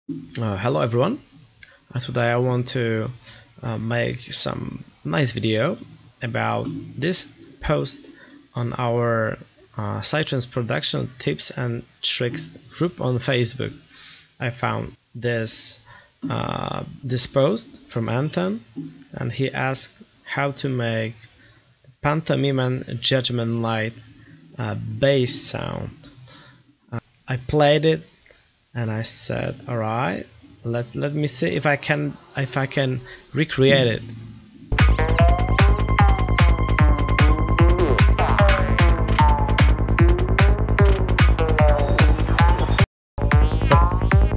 Hello everyone. Today I want to make some nice video about this post on our Psytrance production tips and tricks group on Facebook. I found this post from Anton, and he asked how to make Pantomiman Judgment Light bass sound. I played it and I said, all right, let me see if I can recreate it.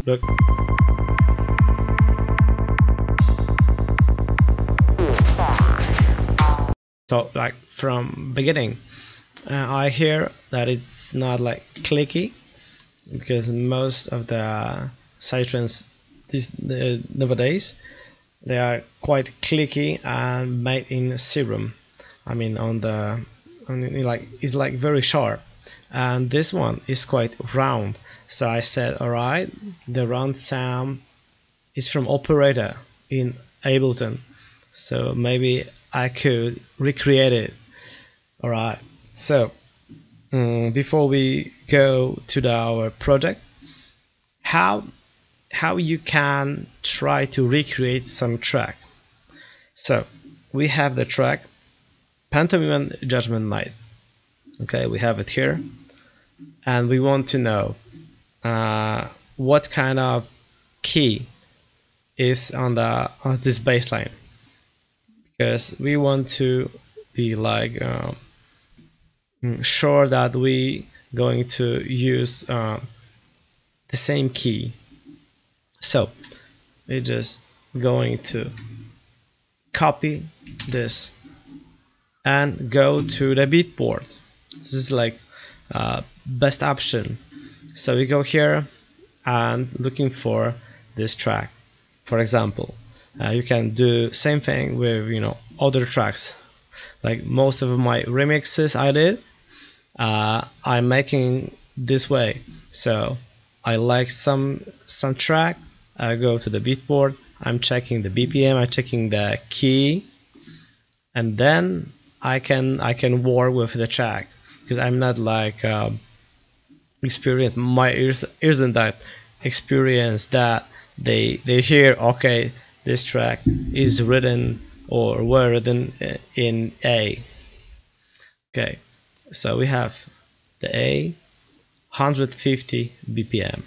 Look. So like from beginning, I hear that it's not like clicky, because most of the Psytrance nowadays they are quite clicky and made in serum. I mean it's like very sharp, and this one is quite round. So I said, alright, the round sound is from operator in Ableton, so maybe I could recreate it. Alright, so before we go to our project, how you can try to recreate some track. So we have the track Pantomiman Judgment Night. Okay, we have it here, and we want to know what kind of key is on this bass line, because we want to be like sure that we going to use the same key. So we're just going to copy this and go to the beatboard. This is like best option. So we go here and looking for this track. For example, you can do same thing with other tracks. Like most of my remixes I did, I'm making this way. So I like some track, I go to the beatboard, I'm checking the BPM, I'm checking the key, and then I can work with the track, because I'm not like experienced. My ears isn't that experienced that they hear, okay, this track is written or were written in A. Okay, so we have the A, 150 BPM.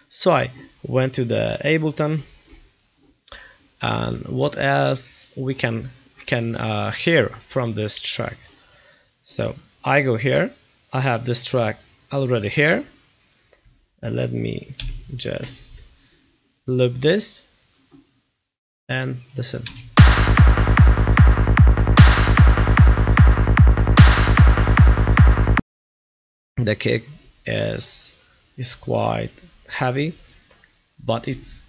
So I went to the Ableton, and what else we can hear from this track. So I go here, I have this track already here, and let me just loop this and listen. The kick is quite heavy, but it's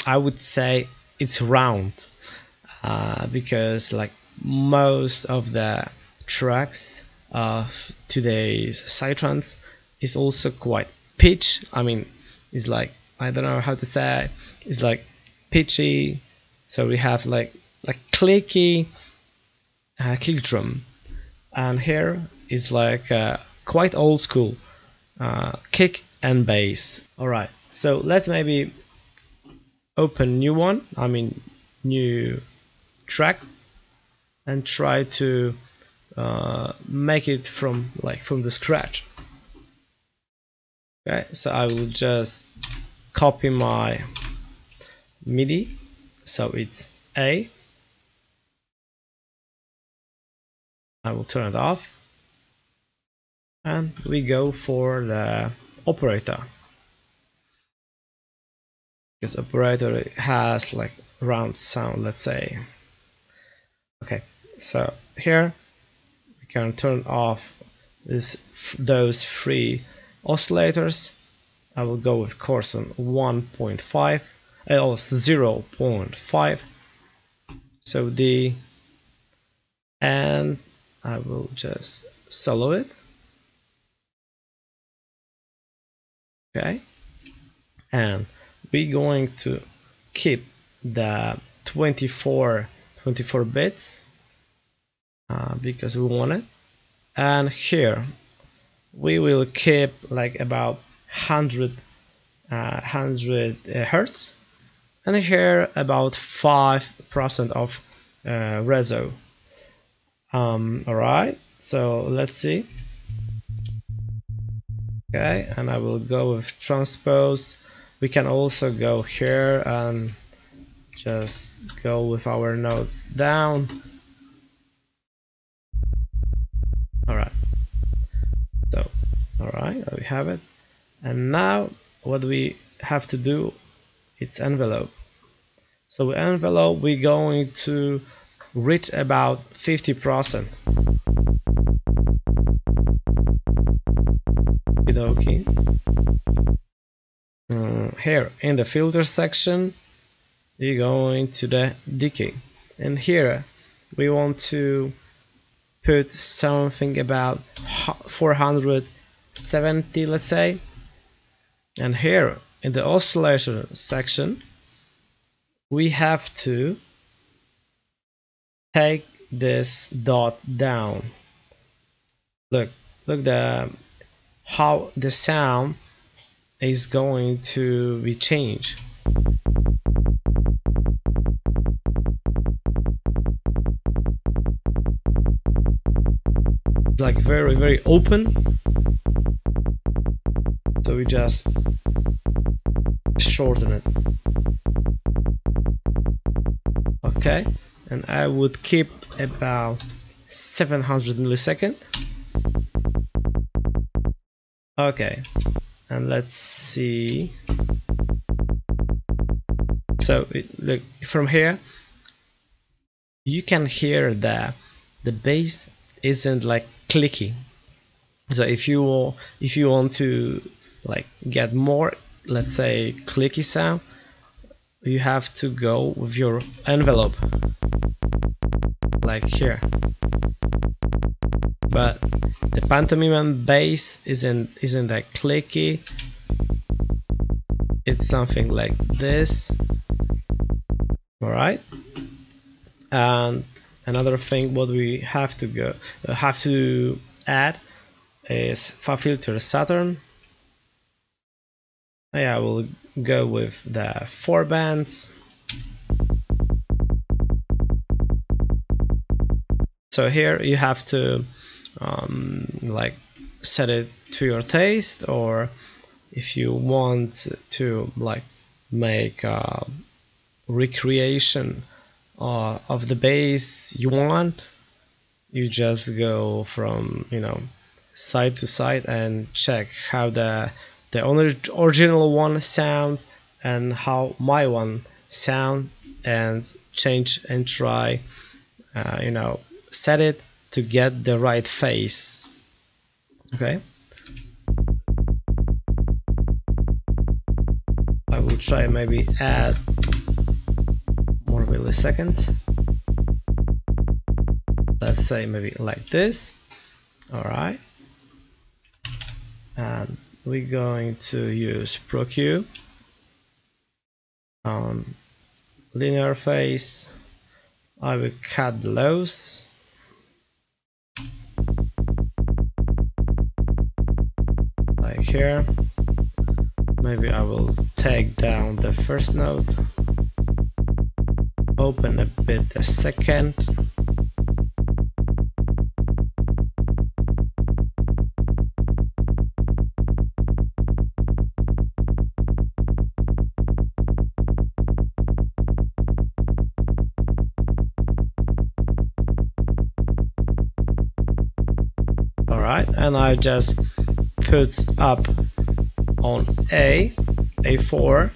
I would say it's round, because like most of the tracks of today's Psytrance is also quite pitch. I mean, it's like, I don't know how to say, it's like pitchy. So we have like clicky kick drum, and here is like quite old school kick and bass. Alright, so let's maybe open new one, I mean new track, and try to make it from the scratch. Okay, so I will just copy my MIDI, so it's A. I will turn it off, and we go for the operator, because operator has like round sound, let's say. Okay, so here we can turn off those three oscillators. I will go with course on 1.5 or 0.5, so D, and I will just solo it. Okay, and we're going to keep the 24 bits because we want it, and here we will keep like about 100 hertz, and here about 5% of reso. Alright, so let's see. Okay, and I will go with transpose. We can also go here and just go with our notes down. Alright, so alright, we have it. And now what we have to do, it's envelope. So envelope, we're going to reach about 50%. Okay. Here in the filter section, we're going to the decay, and here we want to put something about 470, let's say. And here in the oscillation section, we have to take this dot down. Look how the sound is going to be changed. Like very open, so we just shorten it. Okay, and I would keep about 700 milliseconds. Okay, and let's see. So look, from here you can hear that the bass isn't like clicky. So if you want to like get more, let's say, clicky sound, you have to go with your envelope like here. But the Pantomiman bass isn't that clicky. It's something like this. Alright, and another thing what we have to add is filter Saturn. I will go with the 4 bands. So here you have to like set it to your taste, or if you want to like make a recreation of the bass you want, you just go from side to side and check how the original one sounds and how my one sound, and change and try set it to get the right phase. Okay, I will try maybe add more milliseconds. Let's say maybe like this. Alright, and we're going to use ProQ on linear phase. I will cut the lows. Like here. Maybe I will take down the first note, open a bit the second. Alright, and I just put up on A4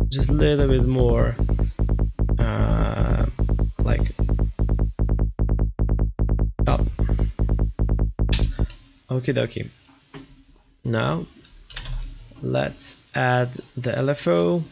just a little bit more like up. Okie dokie. Now let's add the LFO2.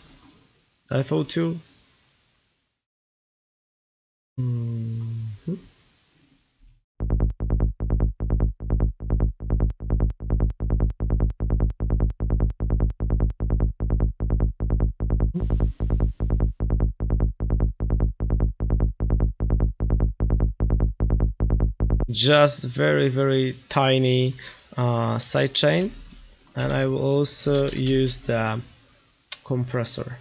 just very tiny sidechain, and I will also use the compressor.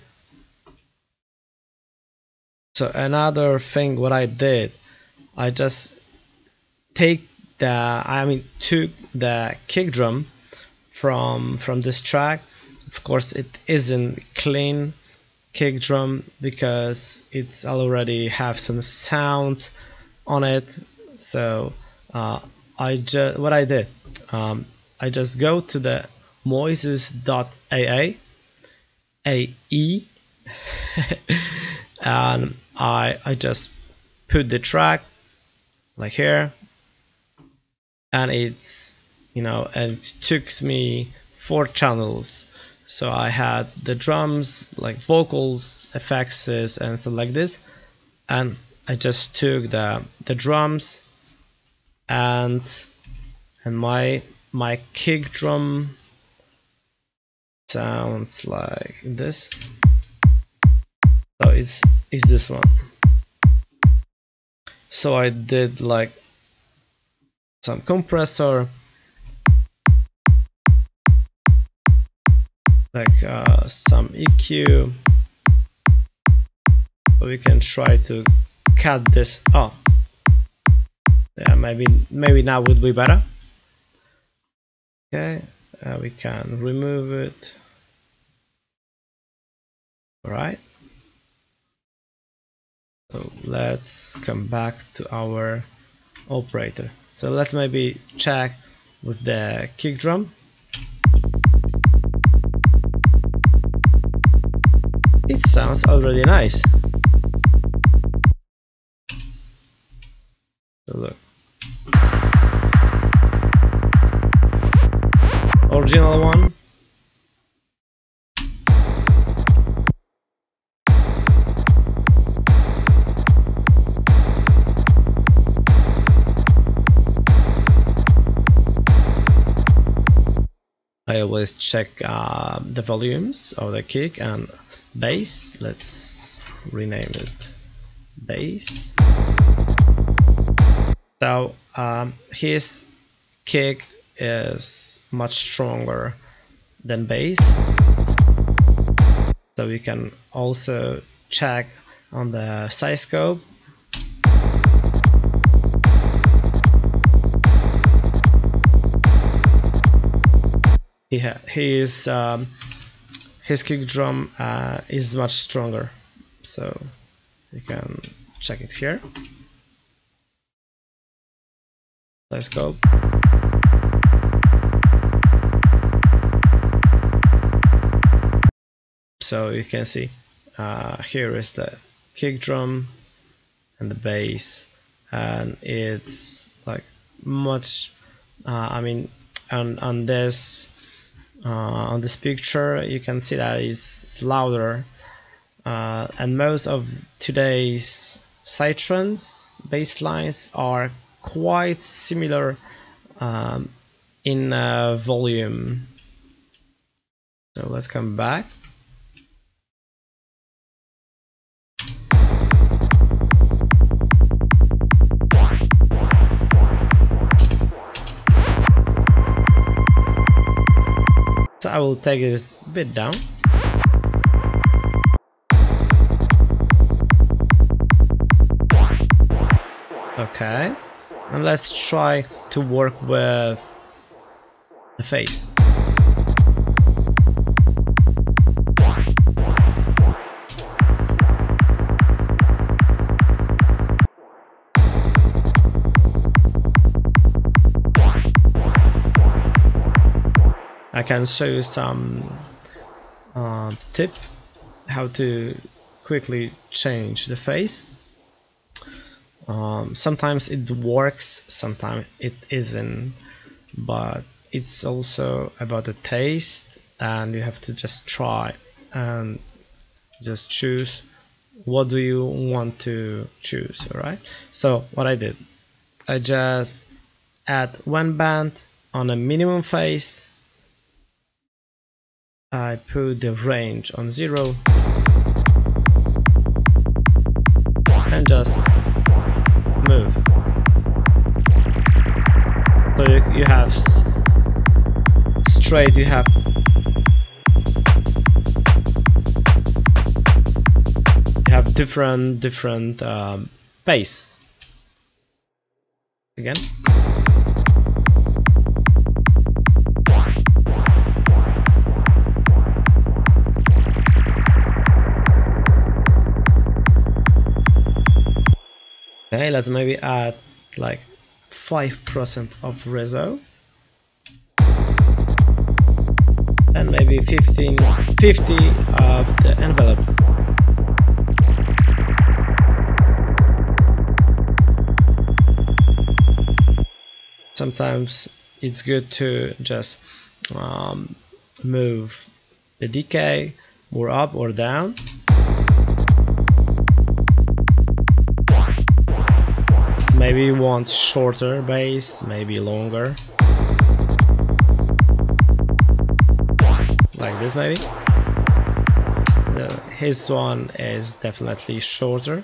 So another thing what I did, I just took the kick drum from this track. Of course it isn't clean kick drum because it's already have some sound on it. So I just go to the Moises.aa AE and I just put the track like here, and it's, you know, and it took me 4 channels. So I had the drums, like vocals, effects, and stuff like this, and I just took the drums and my kick drum sounds like this. So it's this one. So I did like some compressor, like some EQ, so we can try to cut this. Oh yeah, maybe now would be better. Okay, we can remove it. All right, so let's come back to our operator. So let's maybe check with the kick drum. It sounds already nice. So look, original one. I always check the volumes of the kick and bass. Let's rename it bass. So his kick is much stronger than bass. So we can also check on the size scope. His kick drum is much stronger, so you can check it here. Size scope. So you can see here is the kick drum and the bass, and it's like much. I mean, on this picture you can see that it's louder, and most of today's Psytrance bass lines are quite similar in volume. So let's come back. So I will take this a bit down. Okay, and let's try to work with the face. I can show you some tip how to quickly change the face. Sometimes it works, sometimes it isn't, but it's also about the taste, and you have to just try and just choose what do you want to choose. All right, so what I did, I just add one band on a minimum face. I put the range on 0 and just move. So you have straight, you have different bass. Again. Okay, let's maybe add like 5% of reso and maybe 50 of the envelope. Sometimes it's good to just move the decay more up or down. Maybe you want shorter bass, maybe longer. Like this maybe. His one is definitely shorter.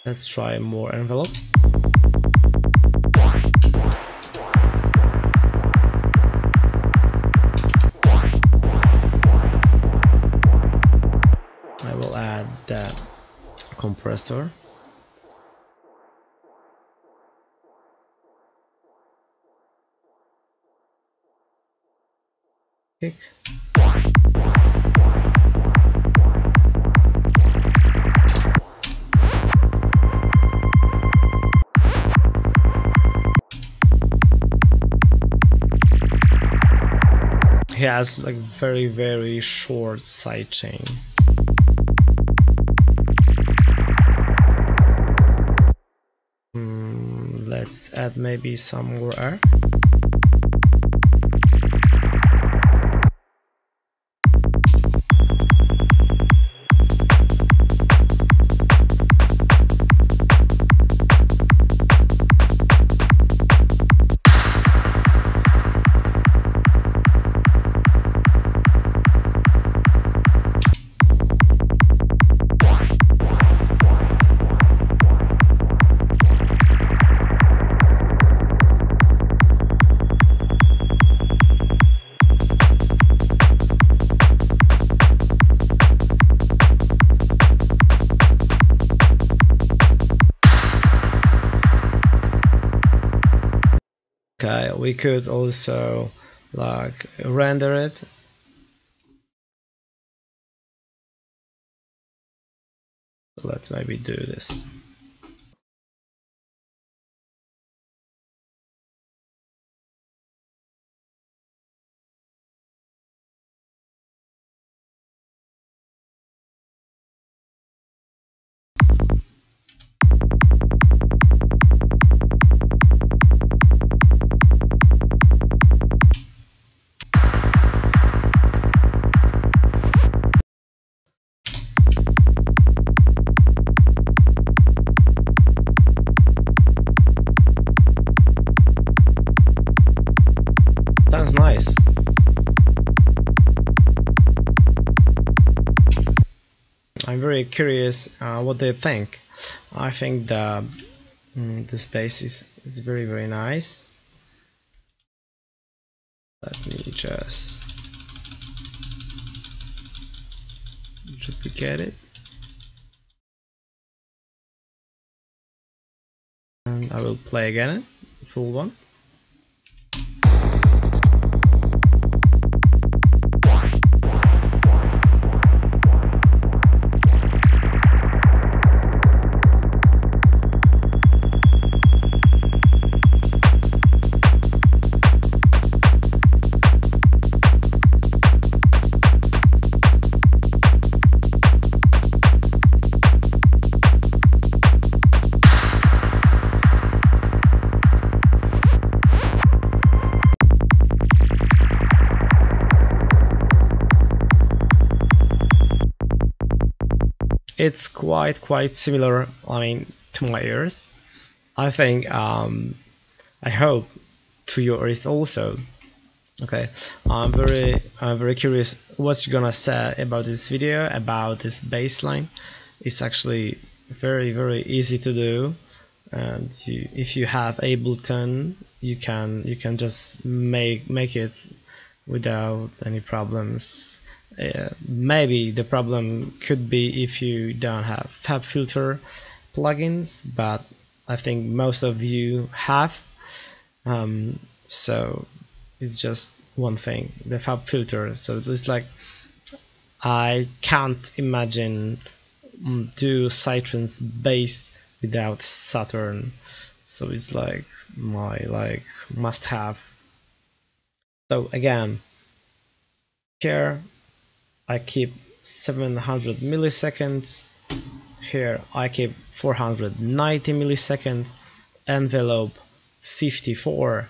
Let's try more envelope. I will add that compressor. Kick. He has like very short sidechain. Let's add maybe some more air. Okay, we could also like render it. Let's maybe do this. Sounds nice. I'm very curious what they think. I think the this bass is very nice. Let me just duplicate it, and I will play again, full one. It's quite similar, I mean, to my ears. I think I hope to your ears also. Okay, I'm very curious what you're gonna say about this video, about this bassline. It's actually very easy to do, and if you have Ableton, you can just make it without any problems. Maybe the problem could be if you don't have Fab Filter plugins, but I think most of you have. So it's just one thing, the Fab Filter. So it's like I can't imagine do Psytrance Bass without Saturn. So it's like my must have. So again, here I keep 700 milliseconds. Here I keep 490 milliseconds. Envelope 54.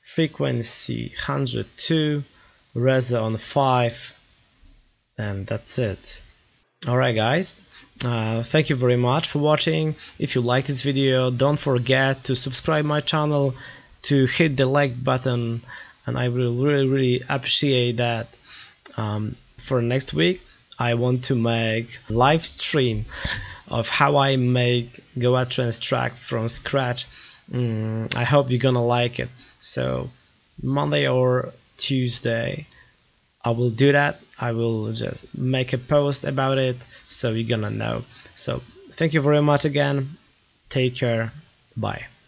Frequency 102. Reso on 5. And that's it. Alright guys, thank you very much for watching. If you like this video, don't forget to subscribe my channel, to hit the like button, and I will really appreciate that. For next week I want to make live stream of how I make Goa Trance track from scratch. I hope you're gonna like it. So Monday or Tuesday I will do that. I will just make a post about it, so you're gonna know. So thank you very much again. Take care. Bye.